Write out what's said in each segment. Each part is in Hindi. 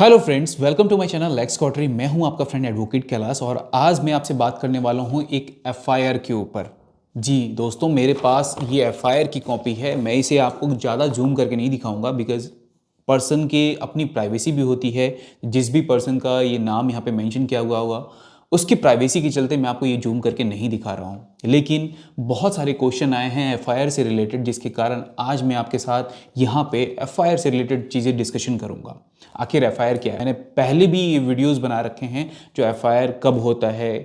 Hello friends, welcome to my channel लेक्स कॉटरी। मैं हूं आपका फ्रेंड एडवोकेट कैलाश और आज मैं आपसे बात करने वाला हूं एक एफआईआर के ऊपर। जी दोस्तों, मेरे पास ये एफआईआर की कॉपी है। मैं इसे आपको ज़्यादा जूम करके नहीं दिखाऊंगा बिकॉज पर्सन की अपनी प्राइवेसी भी होती है। जिस भी पर्सन का ये नाम यहाँ पे मेंशन किया हुआ होगा उसकी प्राइवेसी के चलते मैं आपको ये जूम करके नहीं दिखा रहा हूँ। लेकिन बहुत सारे क्वेश्चन आए हैं एफआईआर से रिलेटेड, जिसके कारण आज मैं आपके साथ यहाँ पे एफआईआर से रिलेटेड चीज़ें डिस्कशन करूँगा। आखिर एफआईआर क्या है? मैंने पहले भी ये वीडियोस बना रखे हैं जो एफआईआर कब होता है,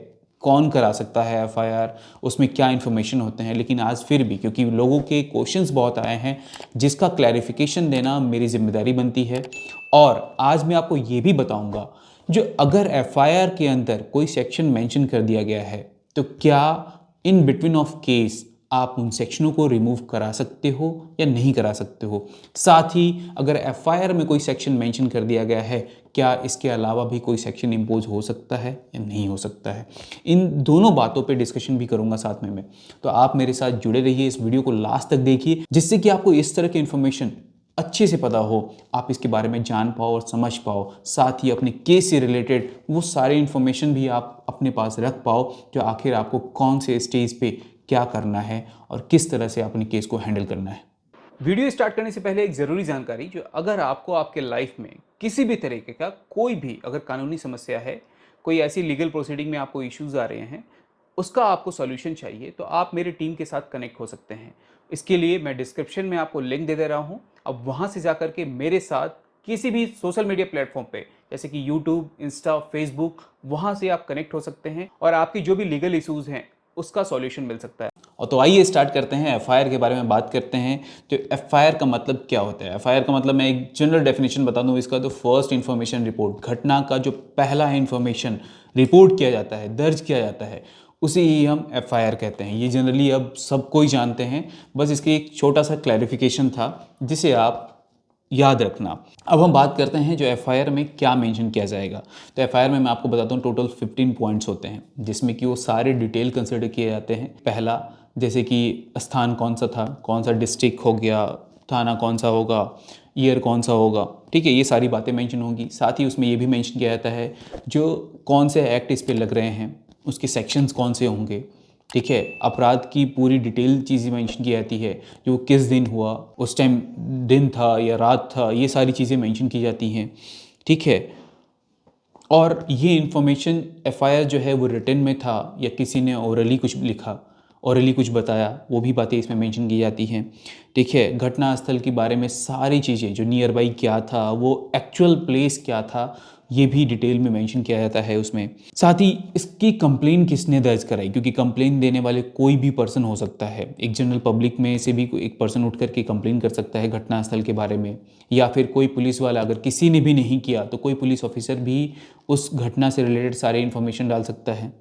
कौन करा सकता है एफआईआर, उसमें क्या इन्फॉर्मेशन होते हैं। लेकिन आज फिर भी क्योंकि लोगों के क्वेश्चंस बहुत आए हैं जिसका क्लैरिफिकेशन देना मेरी जिम्मेदारी बनती है। और आज मैं आपको ये भी बताऊंगा जो अगर एफआईआर के अंदर कोई सेक्शन मेंशन कर दिया गया है तो क्या इन बिटवीन ऑफ केस आप उन सेक्शनों को रिमूव करा सकते हो या नहीं करा सकते हो। साथ ही अगर एफआईआर में कोई सेक्शन मेंशन कर दिया गया है, क्या इसके अलावा भी कोई सेक्शन इम्पोज हो सकता है या नहीं हो सकता है। इन दोनों बातों पे डिस्कशन भी करूंगा साथ में मैं। तो आप मेरे साथ जुड़े रहिए, इस वीडियो को लास्ट तक देखिए जिससे कि आपको इस तरह की इन्फॉर्मेशन अच्छे से पता हो, आप इसके बारे में जान पाओ और समझ पाओ। साथ ही अपने केस से रिलेटेड वो सारी इन्फॉर्मेशन भी आप अपने पास रख पाओ जो आखिर आपको कौन से स्टेज पे क्या करना है और किस तरह से अपने केस को हैंडल करना है। वीडियो स्टार्ट करने से पहले एक ज़रूरी जानकारी, जो अगर आपको आपके लाइफ में किसी भी तरीके का कोई भी अगर कानूनी समस्या है, कोई ऐसी लीगल प्रोसीडिंग में आपको इश्यूज आ रहे हैं, उसका आपको सॉल्यूशन चाहिए, तो आप मेरी टीम के साथ कनेक्ट हो सकते हैं। इसके लिए मैं डिस्क्रिप्शन में आपको लिंक दे दे रहा हूँ। अब वहाँ से जाकर के मेरे साथ किसी भी सोशल मीडिया प्लेटफॉर्म पे जैसे कि यूट्यूब, इंस्टा, फेसबुक, वहाँ से आप कनेक्ट हो सकते हैं और आपकी जो भी लीगल इश्यूज हैं उसका सॉल्यूशन मिल सकता है। और तो आइए स्टार्ट करते हैं, एफआईआर के बारे में बात करते हैं। तो एफआईआर का मतलब क्या होता है? एफआईआर का मतलब मैं एक जनरल डेफिनेशन बता दूं इसका। तो फर्स्ट इन्फॉर्मेशन रिपोर्ट, घटना का जो पहला इन्फॉर्मेशन रिपोर्ट किया जाता है, दर्ज किया जाता है, उसे ही हम एफआईआर कहते हैं। ये जनरली अब सब कोई जानते हैं, बस इसके एक छोटा सा क्लैरिफिकेशन था जिसे आप याद रखना। अब हम बात करते हैं जो एफआईआर में क्या मेंशन किया जाएगा। तो एफआईआर में मैं आपको बताता हूँ टोटल 15 पॉइंट्स होते हैं जिसमें कि वो सारे डिटेल कंसिडर किए जाते हैं। पहला, जैसे कि स्थान कौन सा था, कौन सा डिस्ट्रिक्ट हो गया, थाना कौन सा होगा, ईयर कौन सा होगा, ठीक है, ये सारी बातें मेंशन होंगी। साथ ही उसमें ये भी मेंशन किया जाता है जो कौन से एक्ट इस पे लग रहे हैं, उसके सेक्शंस कौन से होंगे, ठीक है। अपराध की पूरी डिटेल चीज़ें मेंशन की जाती है, जो किस दिन हुआ, उस टाइम दिन था या रात था, ये सारी चीज़ें मेंशन की जाती हैं, ठीक है। और ये इन्फॉर्मेशन एफआईआर जो है वो रिटन में था या किसी ने ओरली कुछ लिखा, ओरली कुछ बताया, वो भी बातें इसमें मेंशन की जाती हैं, ठीक है। घटनास्थल के बारे में सारी चीज़ें, जो नियर बाई क्या था, वो एक्चुअल प्लेस क्या था, ये भी डिटेल में मेंशन किया जाता है उसमें। साथ ही इसकी कंप्लेन किसने दर्ज कराई, क्योंकि कंप्लेन देने वाले कोई भी पर्सन हो सकता है। एक जनरल पब्लिक में से भी कोई एक पर्सन उठ करके कंप्लेन कर सकता है घटनास्थल के बारे में, या फिर कोई पुलिस वाला, अगर किसी ने भी नहीं किया तो कोई पुलिस ऑफिसर भी उस घटना से रिलेटेड सारे इन्फॉर्मेशन डाल सकता है,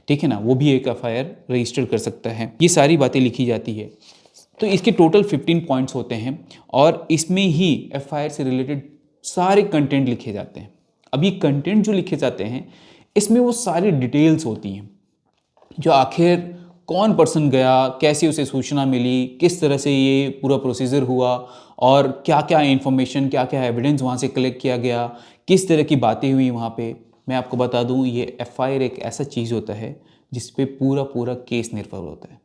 ठीक है ना। वो भी एक एफआईआर रजिस्टर कर सकता है। ये सारी बातें लिखी जाती है। तो इसके टोटल 15 पॉइंट्स होते हैं और इसमें ही एफआईआर से रिलेटेड सारे कंटेंट लिखे जाते हैं। अब ये कंटेंट जो लिखे जाते हैं इसमें वो सारी डिटेल्स होती हैं, जो आखिर कौन पर्सन गया, कैसे उसे सूचना मिली, किस तरह से ये पूरा प्रोसीजर हुआ और क्या क्या इन्फॉर्मेशन, क्या क्या एविडेंस वहाँ से कलेक्ट किया गया, किस तरह की बातें हुई वहाँ पे। मैं आपको बता दूँ, ये एफआईआर एक ऐसा चीज़ होता है जिस पे पूरा पूरा केस निर्भर होता है।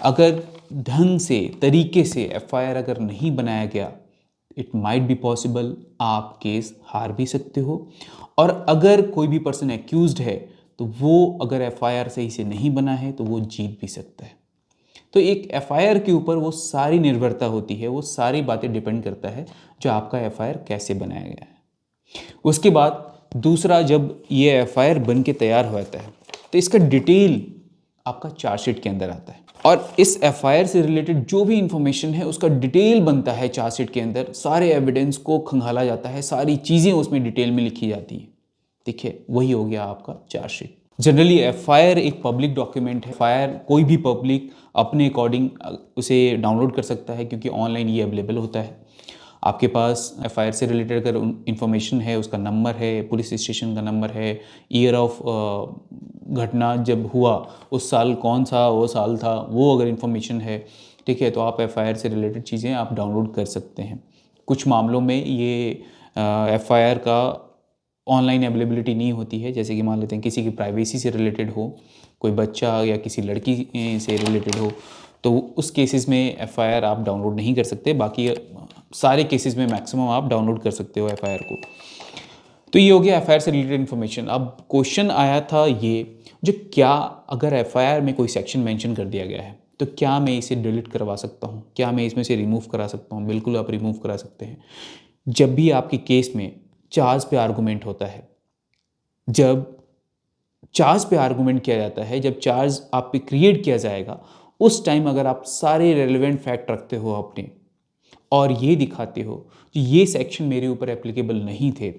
अगर ढंग से, तरीके से एफआईआर अगर नहीं बनाया गया, इट माइट बी पॉसिबल आप केस हार भी सकते हो। और अगर कोई भी पर्सन एक्यूज्ड है तो वो अगर एफआईआर सही से नहीं बना है तो वो जीत भी सकता है। तो एक एफआईआर के ऊपर वो सारी निर्भरता होती है, वो सारी बातें डिपेंड करता है जो आपका एफआईआर कैसे बनाया गया है। उसके बाद दूसरा, जब ये एफआईआर बन के तैयार हो जाता है तो इसका डिटेल आपका चार्जशीट के अंदर आता है और इस एफआईआर से रिलेटेड जो भी इंफॉर्मेशन है उसका डिटेल बनता है चार्जशीट के अंदर। सारे एविडेंस को खंगाला जाता है, सारी चीज़ें उसमें डिटेल में लिखी जाती हैं, ठीक है। वही हो गया आपका चार्जशीट। जनरली एफआईआर एक पब्लिक डॉक्यूमेंट है। एफआईआर कोई भी पब्लिक अपने अकॉर्डिंग उसे डाउनलोड कर सकता है क्योंकि ऑनलाइन ये अवेलेबल होता है। आपके पास एफआईआर से रिलेटेड अगर इंफॉर्मेशन है, उसका नंबर है, पुलिस स्टेशन का नंबर है, ईयर ऑफ घटना जब हुआ, उस साल कौन सा वो साल था, वो अगर इंफॉर्मेशन है, ठीक है, तो आप एफआईआर से रिलेटेड चीज़ें आप डाउनलोड कर सकते हैं। कुछ मामलों में ये एफआईआर का ऑनलाइन अवेलेबिलिटी नहीं होती है, जैसे कि मान लेते हैं किसी की प्राइवेसी से रिलेटेड हो, कोई बच्चा या किसी लड़की से रिलेटेड हो, तो उस केसेस में एफआईआर आप डाउनलोड नहीं कर सकते। बाकी सारे केसेस में मैक्सिमम आप डाउनलोड कर सकते हो एफआईआर को। तो ये हो गया एफआईआर से रिलेटेड इन्फॉर्मेशन। अब क्वेश्चन आया था ये, जो क्या अगर एफआईआर में कोई सेक्शन मेंशन कर दिया गया है तो क्या मैं इसे डिलीट करवा सकता हूँ, क्या मैं इसमें से रिमूव करा सकता हूँ? बिल्कुल आप रिमूव करा सकते हैं। जब भी आपके केस में चार्ज पे आर्गूमेंट होता है, जब चार्ज पे आर्गूमेंट किया जाता है, जब चार्ज आप पे क्रिएट किया जाएगा, उस टाइम अगर आप सारे रेलिवेंट फैक्ट रखते हो अपने और ये दिखाते हो कि ये सेक्शन मेरे ऊपर एप्लीकेबल नहीं थे,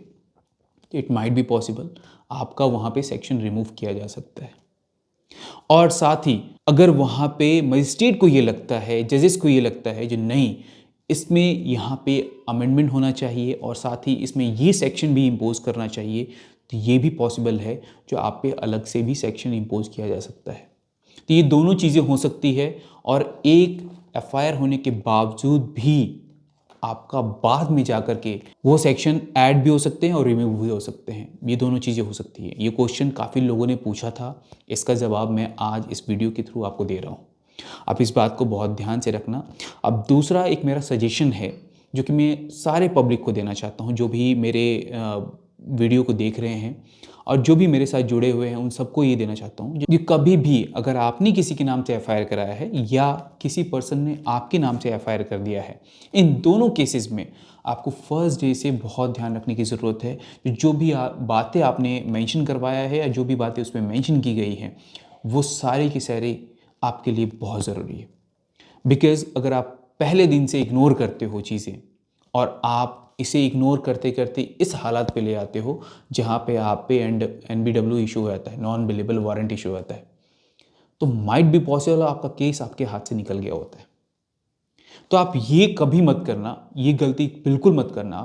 इट माइट बी पॉसिबल आपका वहाँ पे सेक्शन रिमूव किया जा सकता है। और साथ ही अगर वहाँ पे मजिस्ट्रेट को ये लगता है, जजेस को ये लगता है जो नहीं, इसमें यहाँ पे अमेंडमेंट होना चाहिए और साथ ही इसमें ये सेक्शन भी इम्पोज करना चाहिए, तो ये भी पॉसिबल है जो आप पे अलग से भी सेक्शन इम्पोज किया जा सकता है। तो ये दोनों चीज़ें हो सकती है और एक एफआईआर होने के बावजूद भी आपका बाद में जाकर के वो सेक्शन ऐड भी हो सकते हैं और रिमूव भी हो सकते हैं। ये दोनों चीज़ें हो सकती है। ये क्वेश्चन काफ़ी लोगों ने पूछा था, इसका जवाब मैं आज इस वीडियो के थ्रू आपको दे रहा हूँ। आप इस बात को बहुत ध्यान से रखना। अब दूसरा एक मेरा सजेशन है जो कि मैं सारे पब्लिक को देना चाहता हूँ, जो भी मेरे वीडियो को देख रहे हैं और जो भी मेरे साथ जुड़े हुए हैं, उन सबको ये देना चाहता हूँ कि कभी भी अगर आपने किसी के नाम से एफआईआर कराया है या किसी पर्सन ने आपके नाम से एफआईआर कर दिया है, इन दोनों केसेस में आपको फर्स्ट डे से बहुत ध्यान रखने की ज़रूरत है। जो भी बातें आपने मेंशन करवाया है या जो भी बातें उसमें मेंशन की गई हैं, वो सारे की सारे आपके लिए बहुत ज़रूरी है। बिकॉज़ अगर आप पहले दिन से इग्नोर करते हो चीज़ें और आप इसे इग्नोर करते करते इस हालत पे ले आते हो जहाँ पे आप पे NBW इशू हो जाता है, नॉन बिलेबल वारंट इशू होता है, तो माइट बी पॉसिबल आपका केस आपके हाथ से निकल गया होता है। तो आप ये कभी मत करना, ये गलती बिल्कुल मत करना।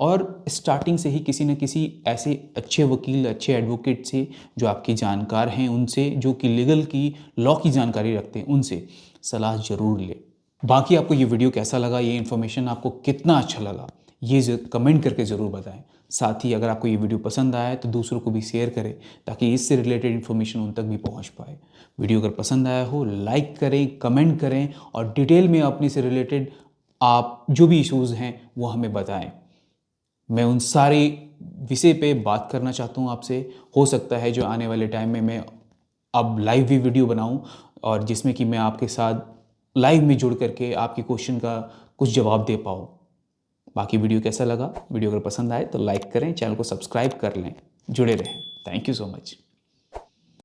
और स्टार्टिंग से ही किसी न किसी ऐसे अच्छे वकील, अच्छे एडवोकेट से जो आपकी जानकार हैं, उनसे, जो कि लीगल की, लॉ की जानकारी रखते हैं, उनसे सलाह ज़रूर ले। बाकी आपको ये वीडियो कैसा लगा, ये इन्फॉर्मेशन आपको कितना अच्छा लगा, ये कमेंट करके ज़रूर बताएं। साथ ही अगर आपको ये वीडियो पसंद आया है तो दूसरों को भी शेयर करें ताकि इससे रिलेटेड इन्फॉर्मेशन उन तक भी पहुंच पाए। वीडियो अगर पसंद आया हो लाइक करें, कमेंट करें और डिटेल में अपने से रिलेटेड आप जो भी इश्यूज़ हैं वो हमें बताएं। मैं उन सारे विषय पे बात करना चाहता हूँ आपसे। हो सकता है जो आने वाले टाइम में मैं अब लाइव भी वीडियो बनाऊँ और जिसमें कि मैं आपके साथ लाइव में जुड़ करके आपके क्वेश्चन का कुछ जवाब दे पाऊँ। बाकी वीडियो कैसा लगा, वीडियो अगर पसंद आए तो लाइक करें, चैनल को सब्सक्राइब कर लें, जुड़े रहें। Thank you so much.